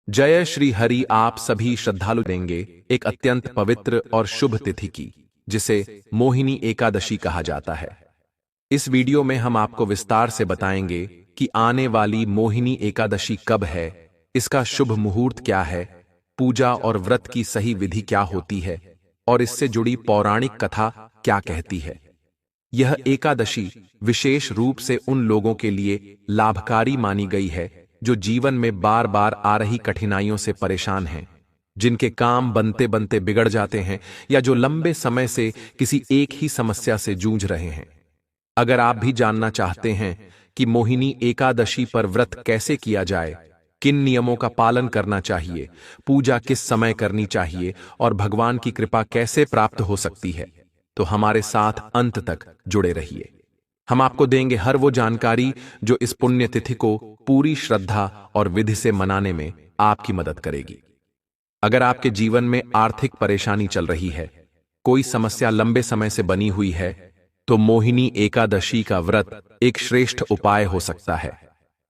जय श्री हरि। आप सभी श्रद्धालु देंगे एक अत्यंत पवित्र और शुभ तिथि की, जिसे मोहिनी एकादशी कहा जाता है। इस वीडियो में हम आपको विस्तार से बताएंगे कि आने वाली मोहिनी एकादशी कब है, इसका शुभ मुहूर्त क्या है, पूजा और व्रत की सही विधि क्या होती है और इससे जुड़ी पौराणिक कथा क्या कहती है। यह एकादशी विशेष रूप से उन लोगों के लिए लाभकारी मानी गई है जो जीवन में बार बार आ रही कठिनाइयों से परेशान हैं, जिनके काम बनते बनते बिगड़ जाते हैं या जो लंबे समय से किसी एक ही समस्या से जूझ रहे हैं। अगर आप भी जानना चाहते हैं कि मोहिनी एकादशी पर व्रत कैसे किया जाए, किन नियमों का पालन करना चाहिए, पूजा किस समय करनी चाहिए और भगवान की कृपा कैसे प्राप्त हो सकती है, तो हमारे साथ अंत तक जुड़े रहिए। हम आपको देंगे हर वो जानकारी जो इस पुण्य तिथि को पूरी श्रद्धा और विधि से मनाने में आपकी मदद करेगी। अगर आपके जीवन में आर्थिक परेशानी चल रही है, कोई समस्या लंबे समय से बनी हुई है, तो मोहिनी एकादशी का व्रत एक श्रेष्ठ उपाय हो सकता है।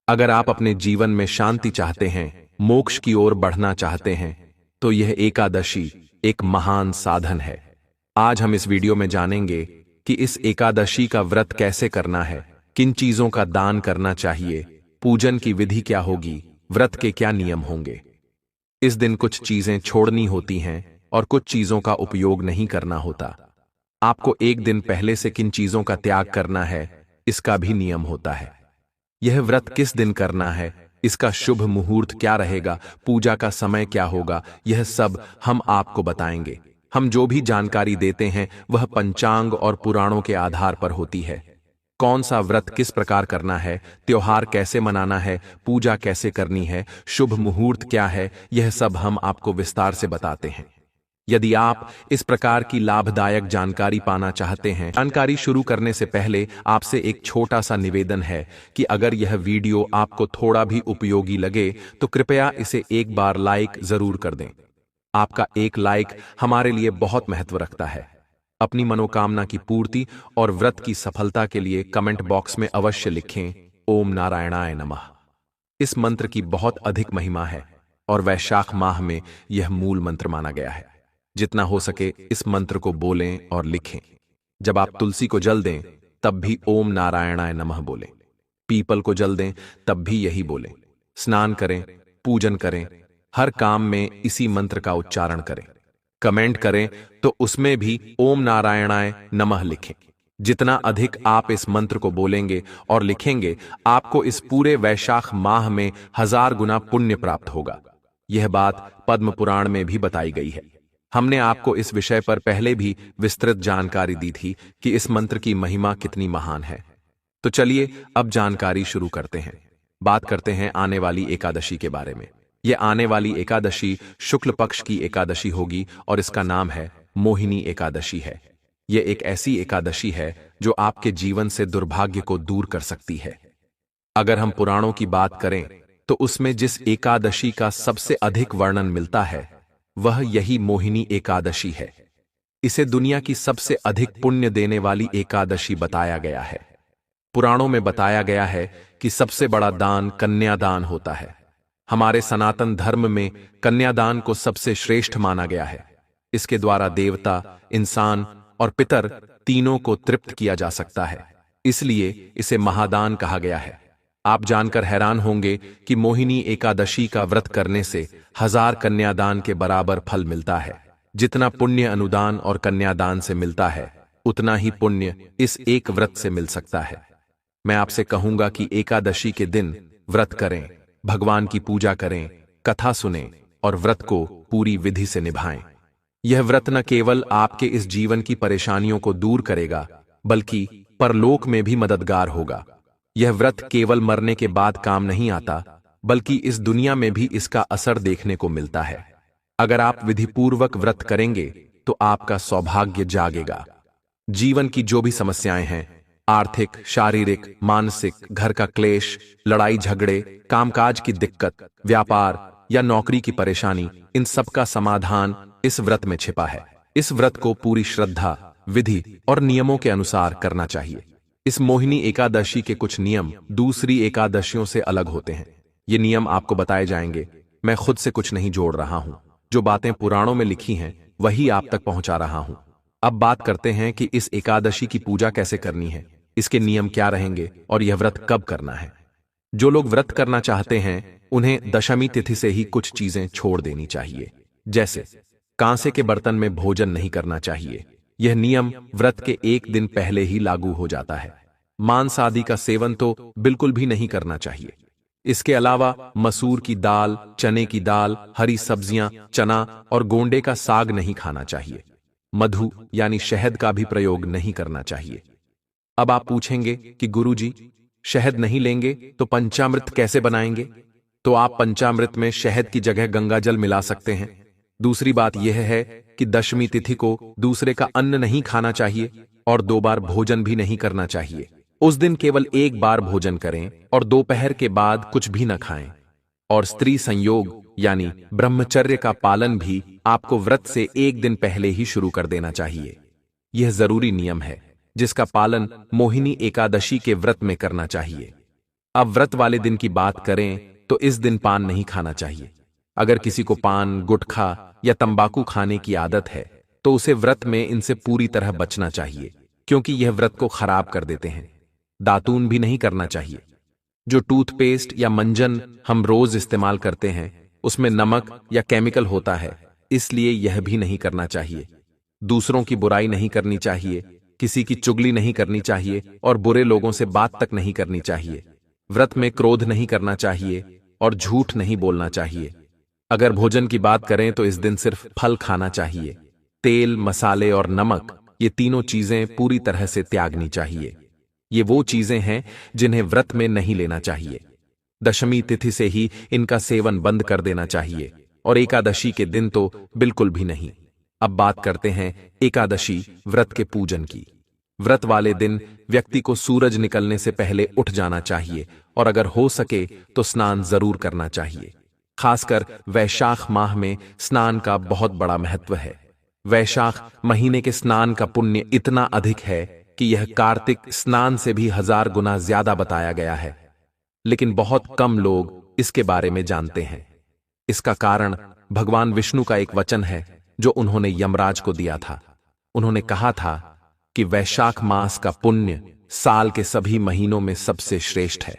अगर आप अपने जीवन में शांति चाहते हैं, मोक्ष की ओर बढ़ना चाहते हैं, तो यह एकादशी एक महान साधन है। आज हम इस वीडियो में जानेंगे कि इस एकादशी का व्रत कैसे करना है, किन चीजों का दान करना चाहिए, पूजन की विधि क्या होगी, व्रत के क्या नियम होंगे। इस दिन कुछ चीजें छोड़नी होती हैं और कुछ चीजों का उपयोग नहीं करना होता। आपको एक दिन पहले से किन चीजों का त्याग करना है, इसका भी नियम होता है। यह व्रत किस दिन करना है, इसका शुभ मुहूर्त क्या रहेगा, पूजा का समय क्या होगा, यह सब हम आपको बताएंगे। हम जो भी जानकारी देते हैं वह पंचांग और पुराणों के आधार पर होती है। कौन सा व्रत किस प्रकार करना है, त्योहार कैसे मनाना है, पूजा कैसे करनी है, शुभ मुहूर्त क्या है, यह सब हम आपको विस्तार से बताते हैं। यदि आप इस प्रकार की लाभदायक जानकारी पाना चाहते हैं, जानकारी शुरू करने से पहले आपसे एक छोटा सा निवेदन है कि अगर यह वीडियो आपको थोड़ा भी उपयोगी लगे तो कृपया इसे एक बार लाइक जरूर कर दें। आपका एक लाइक हमारे लिए बहुत महत्व रखता है। अपनी मनोकामना की पूर्ति और व्रत की सफलता के लिए कमेंट बॉक्स में अवश्य लिखें ओम नारायणाय नमः। इस मंत्र की बहुत अधिक महिमा है और वैशाख माह में यह मूल मंत्र माना गया है। जितना हो सके इस मंत्र को बोलें और लिखें। जब आप तुलसी को जल दें तब भी ओम नारायणाय नमः बोलें। पीपल को जल दें तब भी यही बोलें। स्नान करें, पूजन करें, हर काम में इसी मंत्र का उच्चारण करें। कमेंट करें तो उसमें भी ओम नारायणाय नमः लिखें। जितना अधिक आप इस मंत्र को बोलेंगे और लिखेंगे, आपको इस पूरे वैशाख माह में 1000 गुना पुण्य प्राप्त होगा। यह बात पद्म पुराण में भी बताई गई है। हमने आपको इस विषय पर पहले भी विस्तृत जानकारी दी थी कि इस मंत्र की महिमा कितनी महान है। तो चलिए अब जानकारी शुरू करते हैं। बात करते हैं आने वाली एकादशी के बारे में। यह आने वाली एकादशी शुक्ल पक्ष की एकादशी होगी और इसका नाम है मोहिनी एकादशी है। यह एक ऐसी एकादशी है जो आपके जीवन से दुर्भाग्य को दूर कर सकती है। अगर हम पुराणों की बात करें तो उसमें जिस एकादशी का सबसे अधिक वर्णन मिलता है वह यही मोहिनी एकादशी है। इसे दुनिया की सबसे अधिक पुण्य देने वाली एकादशी बताया गया है। पुराणों में बताया गया है कि सबसे बड़ा दान कन्यादान होता है। हमारे सनातन धर्म में कन्यादान को सबसे श्रेष्ठ माना गया है। इसके द्वारा देवता, इंसान और पितर तीनों को तृप्त किया जा सकता है, इसलिए इसे महादान कहा गया है। आप जानकर हैरान होंगे कि मोहिनी एकादशी का व्रत करने से 1000 कन्यादान के बराबर फल मिलता है। जितना पुण्य अनुदान और कन्यादान से मिलता है, उतना ही पुण्य इस एक व्रत से मिल सकता है। मैं आपसे कहूंगा कि एकादशी के दिन व्रत करें, भगवान की पूजा करें, कथा सुनें और व्रत को पूरी विधि से निभाएं। यह व्रत न केवल आपके इस जीवन की परेशानियों को दूर करेगा, बल्कि परलोक में भी मददगार होगा। यह व्रत केवल मरने के बाद काम नहीं आता, बल्कि इस दुनिया में भी इसका असर देखने को मिलता है। अगर आप विधिपूर्वक व्रत करेंगे तो आपका सौभाग्य जागेगा। जीवन की जो भी समस्याएं हैं, आर्थिक, शारीरिक, मानसिक, घर का क्लेश, लड़ाई झगड़े, कामकाज की दिक्कत, व्यापार या नौकरी की परेशानी, इन सब का समाधान इस व्रत में छिपा है। इस व्रत को पूरी श्रद्धा, विधि और नियमों के अनुसार करना चाहिए। इस मोहिनी एकादशी के कुछ नियम दूसरी एकादशियों से अलग होते हैं। ये नियम आपको बताए जाएंगे। मैं खुद से कुछ नहीं जोड़ रहा हूं। जो बातें पुराणों में लिखी हैं वही आप तक पहुंचा रहा हूं। अब बात करते हैं कि इस एकादशी की पूजा कैसे करनी है, इसके नियम क्या रहेंगे और यह व्रत कब करना है। जो लोग व्रत करना चाहते हैं उन्हें दशमी तिथि से ही कुछ चीजें छोड़ देनी चाहिए, जैसे कांसे के बर्तन में भोजन नहीं करना चाहिए। यह नियम व्रत के एक दिन पहले ही लागू हो जाता है। मांस आदि का सेवन तो बिल्कुल भी नहीं करना चाहिए। इसके अलावा मसूर की दाल, चने की दाल, हरी सब्जियां, चना और गोंडे का साग नहीं खाना चाहिए। मधु यानी शहद का भी प्रयोग नहीं करना चाहिए। अब आप पूछेंगे कि गुरुजी, शहद नहीं लेंगे तो पंचामृत कैसे बनाएंगे? तो आप पंचामृत में शहद की जगह गंगा जल मिला सकते हैं। दूसरी बात यह है कि दशमी तिथि को दूसरे का अन्न नहीं खाना चाहिए और 2 बार भोजन भी नहीं करना चाहिए। उस दिन केवल 1 बार भोजन करें और दोपहर के बाद कुछ भी न खाएं। और स्त्री संयोग यानी ब्रह्मचर्य का पालन भी आपको व्रत से 1 दिन पहले ही शुरू कर देना चाहिए। यह जरूरी नियम है जिसका पालन मोहिनी एकादशी के व्रत में करना चाहिए। अब व्रत वाले दिन की बात करें तो इस दिन पान नहीं खाना चाहिए। अगर किसी को पान, गुटखा या तंबाकू खाने की आदत है तो उसे व्रत में इनसे पूरी तरह बचना चाहिए, क्योंकि यह व्रत को खराब कर देते हैं। दातून भी नहीं करना चाहिए। जो टूथपेस्ट या मंजन हम रोज इस्तेमाल करते हैं उसमें नमक या केमिकल होता है, इसलिए यह भी नहीं करना चाहिए। दूसरों की बुराई नहीं करनी चाहिए, किसी की चुगली नहीं करनी चाहिए और बुरे लोगों से बात तक नहीं करनी चाहिए। व्रत में क्रोध नहीं करना चाहिए और झूठ नहीं बोलना चाहिए। अगर भोजन की बात करें तो इस दिन सिर्फ फल खाना चाहिए। तेल, मसाले और नमक, ये तीनों चीजें पूरी तरह से त्यागनी चाहिए। ये वो चीजें हैं जिन्हें व्रत में नहीं लेना चाहिए। दशमी तिथि से ही इनका सेवन बंद कर देना चाहिए और एकादशी के दिन तो बिल्कुल भी नहीं। अब बात करते हैं एकादशी व्रत के पूजन की। व्रत वाले दिन व्यक्ति को सूरज निकलने से पहले उठ जाना चाहिए और अगर हो सके तो स्नान जरूर करना चाहिए। खासकर वैशाख माह में स्नान का बहुत बड़ा महत्व है। वैशाख महीने के स्नान का पुण्य इतना अधिक है कि यह कार्तिक स्नान से भी 1000 गुना ज्यादा बताया गया है, लेकिन बहुत कम लोग इसके बारे में जानते हैं। इसका कारण भगवान विष्णु का एक वचन है जो उन्होंने यमराज को दिया था। उन्होंने कहा था कि वैशाख मास का पुण्य साल के सभी महीनों में सबसे श्रेष्ठ है।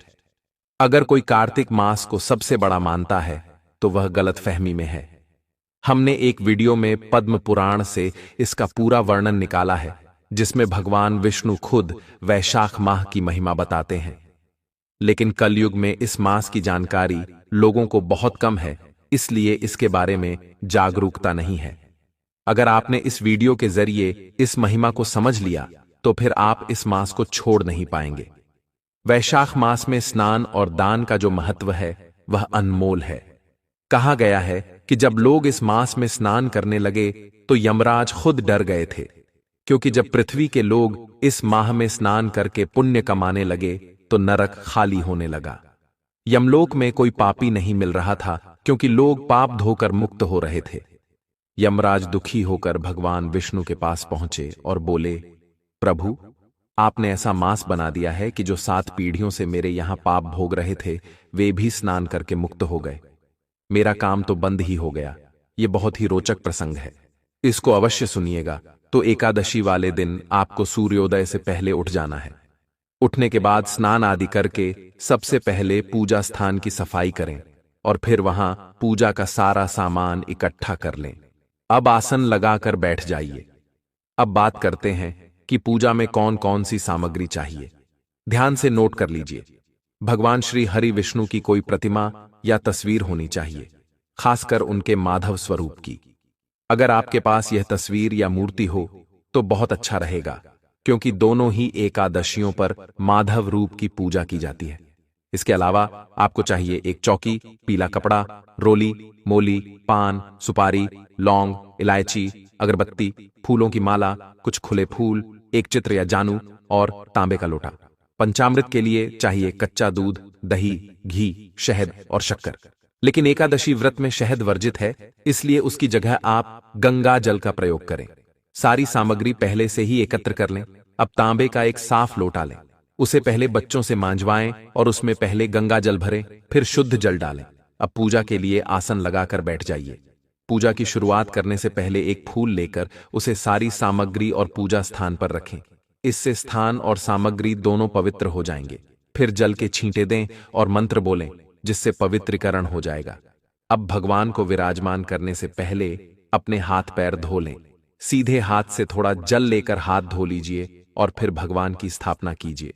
अगर कोई कार्तिक मास को सबसे बड़ा मानता है तो वह गलतफहमी में है। हमने एक वीडियो में पद्म पुराण से इसका पूरा वर्णन निकाला है, जिसमें भगवान विष्णु खुद वैशाख माह की महिमा बताते हैं। लेकिन कलयुग में इस मास की जानकारी लोगों को बहुत कम है, इसलिए इसके बारे में जागरूकता नहीं है। अगर आपने इस वीडियो के जरिए इस महिमा को समझ लिया तो फिर आप इस मास को छोड़ नहीं पाएंगे। वैशाख मास में स्नान और दान का जो महत्व है वह अनमोल है। कहा गया है कि जब लोग इस मास में स्नान करने लगे तो यमराज खुद डर गए थे, क्योंकि जब पृथ्वी के लोग इस माह में स्नान करके पुण्य कमाने लगे तो नरक खाली होने लगा। यमलोक में कोई पापी नहीं मिल रहा था, क्योंकि लोग पाप धोकर मुक्त हो रहे थे। यमराज दुखी होकर भगवान विष्णु के पास पहुंचे और बोले, प्रभु, आपने ऐसा मास बना दिया है कि जो 7 पीढ़ियों से मेरे यहां पाप भोग रहे थे वे भी स्नान करके मुक्त हो गए। मेरा काम तो बंद ही हो गया। ये बहुत ही रोचक प्रसंग है, इसको अवश्य सुनिएगा। तो एकादशी वाले दिन आपको सूर्योदय से पहले उठ जाना है। उठने के बाद स्नान आदि करके सबसे पहले पूजा स्थान की सफाई करें और फिर वहां पूजा का सारा सामान इकट्ठा कर लें। अब आसन लगाकर बैठ जाइए। अब बात करते हैं कि पूजा में कौन कौन सी सामग्री चाहिए। ध्यान से नोट कर लीजिए। भगवान श्री हरि विष्णु की कोई प्रतिमा या तस्वीर होनी चाहिए, खासकर उनके माधव स्वरूप की। अगर आपके पास यह तस्वीर या मूर्ति हो तो बहुत अच्छा रहेगा, क्योंकि दोनों ही एकादशियों पर माधव रूप की पूजा की जाती है। इसके अलावा आपको चाहिए एक चौकी, पीला कपड़ा, रोली, मोली, पान, सुपारी, लौंग, इलायची, अगरबत्ती, फूलों की माला, कुछ खुले फूल, एक चित्र या जानू और तांबे का लोटा। पंचामृत के लिए चाहिए कच्चा दूध, दही, घी, शहद और शक्कर। लेकिन एकादशी व्रत में शहद वर्जित है, इसलिए उसकी जगह आप गंगा जल का प्रयोग करें। सारी सामग्री पहले से ही एकत्र कर लें। अब तांबे का एक साफ लोटा लें, उसे पहले बच्चों से मांझवाएं और उसमें पहले गंगा जल भरें, फिर शुद्ध जल डालें। अब पूजा के लिए आसन लगाकर बैठ जाइए। पूजा की शुरुआत करने से पहले एक फूल लेकर उसे सारी सामग्री और पूजा स्थान पर रखें। इससे स्थान और सामग्री दोनों पवित्र हो जाएंगे। फिर जल के छींटे दें और मंत्र बोलें, जिससे पवित्रीकरण हो जाएगा। अब भगवान को विराजमान करने से पहले अपने हाथ पैर धो लें। सीधे हाथ से थोड़ा जल लेकर हाथ धो लीजिए और फिर भगवान की स्थापना कीजिए।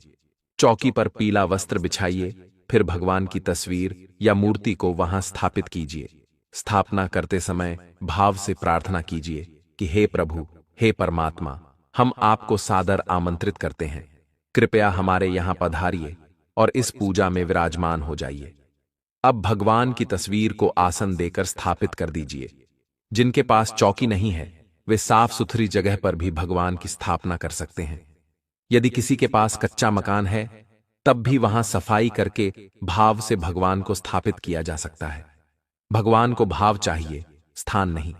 चौकी पर पीला वस्त्र बिछाइए, फिर भगवान की तस्वीर या मूर्ति को वहां स्थापित कीजिए। स्थापना करते समय भाव से प्रार्थना कीजिए कि हे प्रभु, हे परमात्मा, हम आपको सादर आमंत्रित करते हैं। कृपया हमारे यहां पधारिए और इस पूजा में विराजमान हो जाइए। अब भगवान की तस्वीर को आसन देकर स्थापित कर दीजिए। जिनके पास चौकी नहीं है, वे साफ सुथरी जगह पर भी भगवान की स्थापना कर सकते हैं। यदि किसी के पास कच्चा मकान है, तब भी वहां सफाई करके भाव से भगवान को स्थापित किया जा सकता है। भगवान को भाव चाहिए, स्थान नहीं।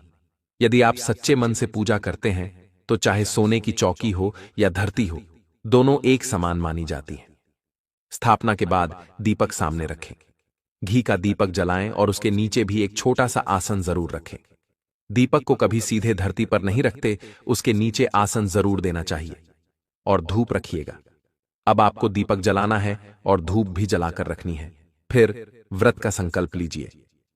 यदि आप सच्चे मन से पूजा करते हैं, तो चाहे सोने की चौकी हो या धरती हो, दोनों एक समान मानी जाती है। स्थापना के बाद दीपक सामने रखें। घी का दीपक जलाएं और उसके नीचे भी एक छोटा सा आसन जरूर रखें। दीपक को कभी सीधे धरती पर नहीं रखते, उसके नीचे आसन जरूर देना चाहिए। और धूप रखिएगा। अब आपको दीपक जलाना है और धूप भी जलाकर रखनी है। फिर व्रत का संकल्प लीजिए।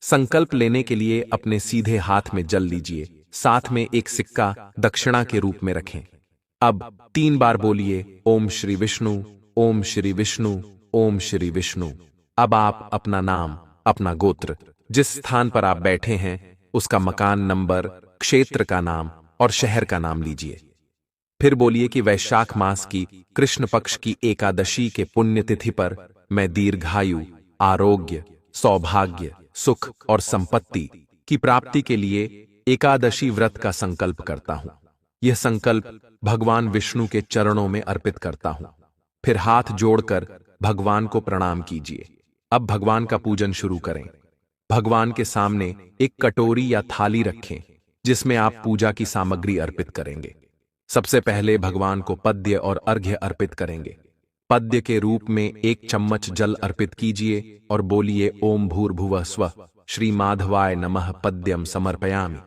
संकल्प लेने के लिए अपने सीधे हाथ में जल लीजिए, साथ में एक सिक्का दक्षिणा के रूप में रखें। अब 3 बार बोलिए, ओम श्री विष्णु, ओम श्री विष्णु, ओम श्री विष्णु। अब आप अपना नाम, अपना गोत्र, जिस स्थान पर आप बैठे हैं, उसका मकान नंबर, क्षेत्र का नाम और शहर का नाम लीजिए। फिर बोलिए कि वैशाख मास की कृष्ण पक्ष की एकादशी के पुण्यतिथि पर मैं दीर्घायु, आरोग्य, सौभाग्य, सुख और संपत्ति की प्राप्ति के लिए एकादशी व्रत का संकल्प करता हूं। यह संकल्प भगवान विष्णु के चरणों में अर्पित करता हूं। फिर हाथ जोड़कर भगवान को प्रणाम कीजिए। अब भगवान का पूजन शुरू करें। भगवान के सामने एक कटोरी या थाली रखें, जिसमें आप पूजा की सामग्री अर्पित करेंगे। सबसे पहले भगवान को पद्य और अर्घ्य अर्पित करेंगे। पद्य के रूप में 1 चम्मच जल अर्पित कीजिए और बोलिए, ओम भूर्भुवः स्वः श्री माधवाय नमः पद्यम समर्पयामि।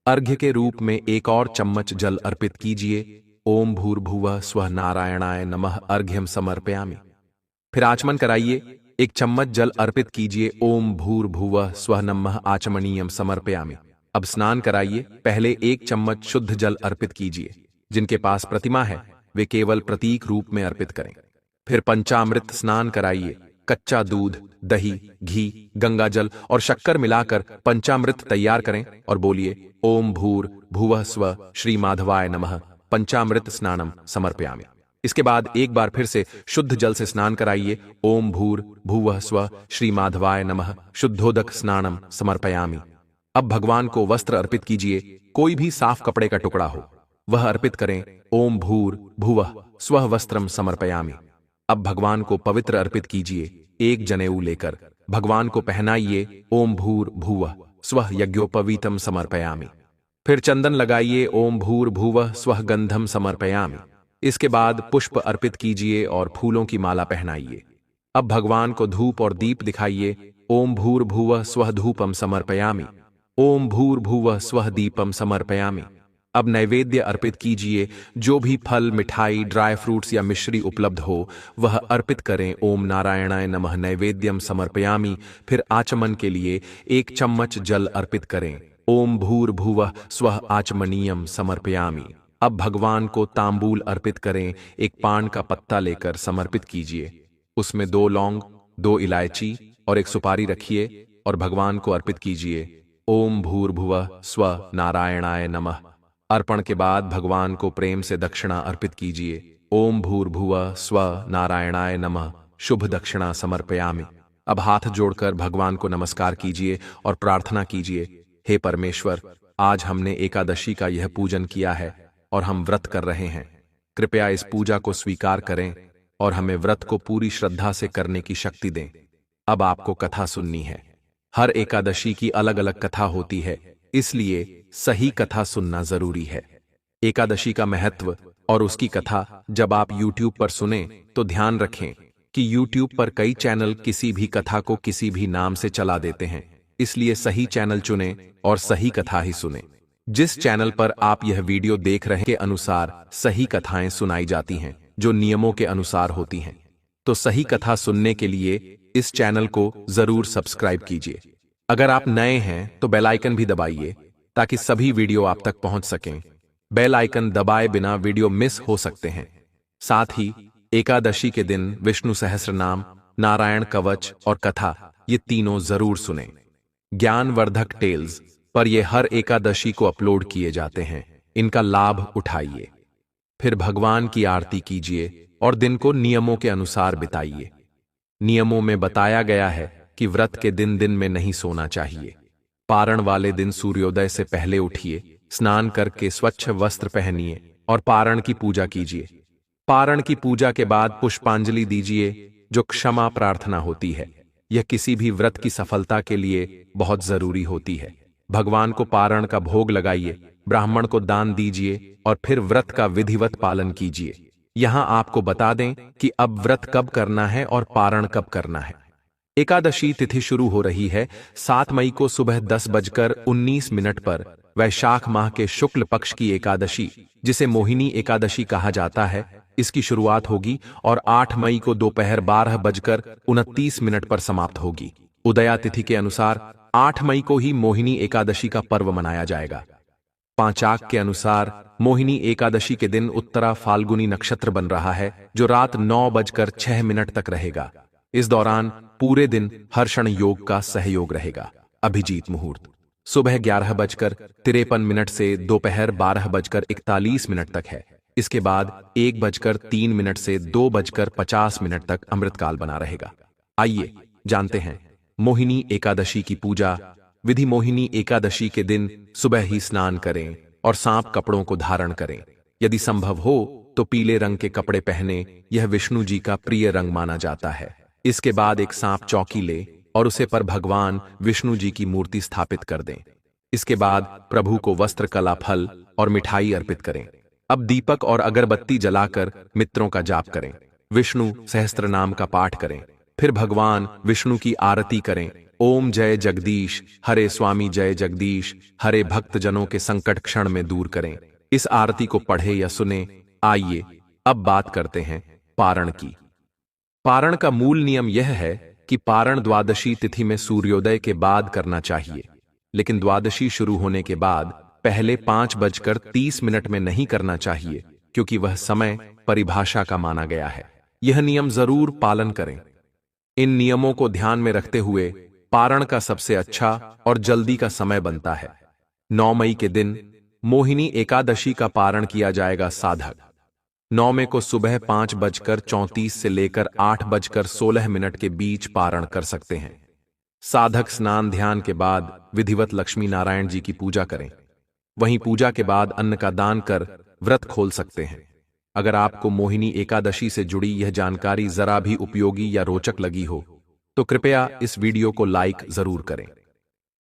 अर्घ्य के रूप में 1 और चम्मच जल अर्पित कीजिए, ओम भूर्भुवः स्वः नारायणाय नमः अर्घ्यम समर्पयामि। फिर आचमन कराइए। 1 चम्मच जल अर्पित कीजिए, ओम भूर्भुवः स्वः नमः आचमनीयम समर्पयामि। अब स्नान कराइए। पहले 1 चम्मच शुद्ध जल अर्पित कीजिए। जिनके पास प्रतिमा है, वे केवल प्रतीक रूप में अर्पित करें। फिर पंचामृत स्नान कराइए। कच्चा दूध, दही, घी, गंगाजल और शक्कर मिलाकर पंचामृत तैयार करें और बोलिए, ओम भूर्भुवः स्वः श्री माधवाय नमः पंचामृत स्नानम समर्पयामि। इसके बाद एक बार फिर से शुद्ध जल से स्नान कराइए। ओम भूर्भुवः स्वः श्री माधवाय नमः शुद्धोदक स्नानम समर्पयामि। अब भगवान को वस्त्र अर्पित कीजिए। कोई भी साफ कपड़े का टुकड़ा हो, वह अर्पित करें। ओम भूर्भुवः स्वः वस्त्रम समर्पयामि। अब भगवान को पवित्र अर्पित कीजिए। 1 जनेऊ लेकर भगवान को पहनाइए। ओम भूर्भुवः स्वः यज्ञोपवीतम समर्पयामि। फिर चंदन लगाइए। ओम भूर्भुवः स्वः गंधम समर्पयामि। इसके बाद पुष्प अर्पित कीजिए और फूलों की माला पहनाइए। अब भगवान को धूप और दीप दिखाइए। ओम भूर्भुवः स्वः धूपम समर्पयामि। ओम भूर्भुवः स्वः दीपम समर्पयामि। अब नैवेद्य अर्पित कीजिए। जो भी फल, मिठाई, ड्राई फ्रूट्स या मिश्री उपलब्ध हो, वह अर्पित करें। ओम नारायणाय नमः नैवेद्यम समर्पयामि। फिर आचमन के लिए 1 चम्मच जल अर्पित करें। ओम भूर्भुवः स्वः आचमनीयम समर्पयामि। अब भगवान को तांबूल अर्पित करें। 1 पान का पत्ता लेकर समर्पित कीजिए। उसमें 2 लौंग, 2 इलायची और 1 सुपारी रखिए और भगवान को अर्पित कीजिए। ओम भूर्भुवः स्वः नारायणाय नमः। अर्पण के बाद भगवान को प्रेम से दक्षिणा अर्पित कीजिए। ओम भूर्भुवः स्वः नारायणाय नमः शुभ दक्षिणा समर्पयामि। अब हाथ जोड़कर भगवान को नमस्कार कीजिए और प्रार्थना कीजिए, हे परमेश्वर, आज हमने एकादशी का यह पूजन किया है और हम व्रत कर रहे हैं। कृपया इस पूजा को स्वीकार करें और हमें व्रत को पूरी श्रद्धा से करने की शक्ति दें। अब आपको कथा सुननी है। हर एकादशी की अलग अलग कथा होती है, इसलिए सही कथा सुनना जरूरी है। एकादशी का महत्व और उसकी कथा जब आप YouTube पर सुने तो ध्यान रखें कि YouTube पर कई चैनल किसी भी कथा को किसी भी नाम से चला देते हैं। इसलिए सही चैनल चुनें और सही कथा ही सुने। जिस चैनल पर आप यह वीडियो देख रहे हैं के अनुसार सही कथाएं सुनाई जाती हैं, जो नियमों के अनुसार होती हैं। तो सही कथा सुनने के लिए इस चैनल को जरूर सब्सक्राइब कीजिए। अगर आप नए हैं तो बेल आइकन भी दबाइए ताकि सभी वीडियो आप तक पहुंच सकें। बेल आइकन दबाए बिना वीडियो मिस हो सकते हैं। साथ ही एकादशी के दिन विष्णु सहस्त्रनाम, नारायण कवच और कथा ये तीनों जरूर सुनें। ज्ञानवर्धक टेल्स पर ये हर एकादशी को अपलोड किए जाते हैं, इनका लाभ उठाइए। फिर भगवान की आरती कीजिए और दिन को नियमों के अनुसार बिताइए। नियमों में बताया गया है कि व्रत के दिन दिन में नहीं सोना चाहिए। पारण वाले दिन सूर्योदय से पहले उठिए, स्नान करके स्वच्छ वस्त्र पहनिए और पारण की पूजा कीजिए। पारण की पूजा के बाद पुष्पांजलि दीजिए, जो क्षमा प्रार्थना होती है। यह किसी भी व्रत की सफलता के लिए बहुत जरूरी होती है। भगवान को पारण का भोग लगाइए, ब्राह्मण को दान दीजिए और फिर व्रत का विधिवत पालन कीजिए। यहां आपको बता दें कि अब व्रत कब करना है और पारण कब करना है। एकादशी तिथि शुरू हो रही है 7 मई को सुबह 10:19 पर। वैशाख माह के शुक्ल पक्ष की एकादशी, जिसे मोहिनी एकादशी कहा जाता है, इसकी शुरुआत होगी और 8 मई को दोपहर 12:29 पर समाप्त होगी। उदया तिथि के अनुसार 8 मई को ही मोहिनी एकादशी का पर्व मनाया जाएगा। पांचाक के अनुसार मोहिनी एकादशी के दिन उत्तरा फाल्गुनी नक्षत्र बन रहा है, जो रात 9:06 तक रहेगा। इस दौरान पूरे दिन हर्षण योग का सहयोग रहेगा। अभिजीत मुहूर्त सुबह 11:53 से दोपहर 12:41 तक है। इसके बाद 1:03 से 2:50 तक अमृतकाल बना रहेगा। आइए जानते हैं मोहिनी एकादशी की पूजा विधि। मोहिनी एकादशी के दिन सुबह ही स्नान करें और सांप कपड़ों को धारण करें। यदि संभव हो तो पीले रंग के कपड़े पहने, यह विष्णु जी का प्रिय रंग माना जाता है। इसके बाद एक सांप चौकी ले और उसे पर भगवान विष्णु जी की मूर्ति स्थापित कर दें। इसके बाद प्रभु को वस्त्र, कला, फल और मिठाई अर्पित करें। अब दीपक और अगरबत्ती जलाकर मित्रों का जाप करें। विष्णु सहस्त्र नाम का पाठ करें। फिर भगवान विष्णु की आरती करें। ओम जय जगदीश, हरे स्वामी जय जगदीश, हरे भक्त जनों के संकट क्षण में दूर करें। इस आरती को पढ़े या सुने। आइए अब बात करते हैं पारण की। पारण का मूल नियम यह है कि पारण द्वादशी तिथि में सूर्योदय के बाद करना चाहिए, लेकिन द्वादशी शुरू होने के बाद पहले 5:30 में नहीं करना चाहिए, क्योंकि वह समय परिभाषा का माना गया है। यह नियम जरूर पालन करें। इन नियमों को ध्यान में रखते हुए पारण का सबसे अच्छा और जल्दी का समय बनता है। 9 मई के दिन मोहिनी एकादशी का पारण किया जाएगा। साधक 9 मई को सुबह 5:34 से लेकर 8:16 के बीच पारण कर सकते हैं। साधक स्नान ध्यान के बाद विधिवत लक्ष्मी नारायण जी की पूजा करें। वहीं पूजा के बाद अन्न का दान कर व्रत खोल सकते हैं। अगर आपको मोहिनी एकादशी से जुड़ी यह जानकारी जरा भी उपयोगी या रोचक लगी हो तो कृपया इस वीडियो को लाइक जरूर करें।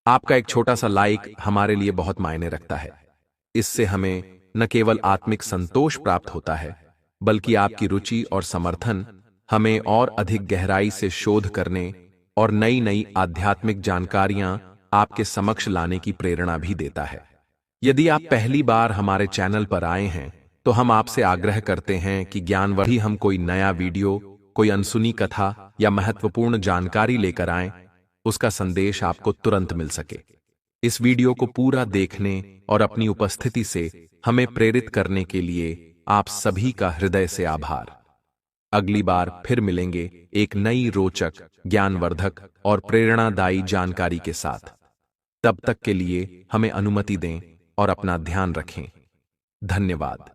आपका एक छोटा सा लाइक हमारे लिए बहुत मायने रखता है। इससे हमें न केवल आत्मिक संतोष प्राप्त होता है, बल्कि आपकी रुचि और समर्थन हमें और अधिक गहराई से शोध करने और नई नई आध्यात्मिक जानकारियां आपके समक्ष लाने की प्रेरणा भी देता है। यदि आप पहली बार हमारे चैनल पर आए हैं तो हम आपसे आग्रह करते हैं कि ज्ञानवर्धक हम कोई नया वीडियो, कोई अनसुनी कथा या महत्वपूर्ण जानकारी लेकर आएं, उसका संदेश आपको तुरंत मिल सके। इस वीडियो को पूरा देखने और अपनी उपस्थिति से हमें प्रेरित करने के लिए आप सभी का हृदय से आभार। अगली बार फिर मिलेंगे एक नई रोचक, ज्ञानवर्धक और प्रेरणादायी जानकारी के साथ। तब तक के लिए हमें अनुमति दें और अपना ध्यान रखें। धन्यवाद।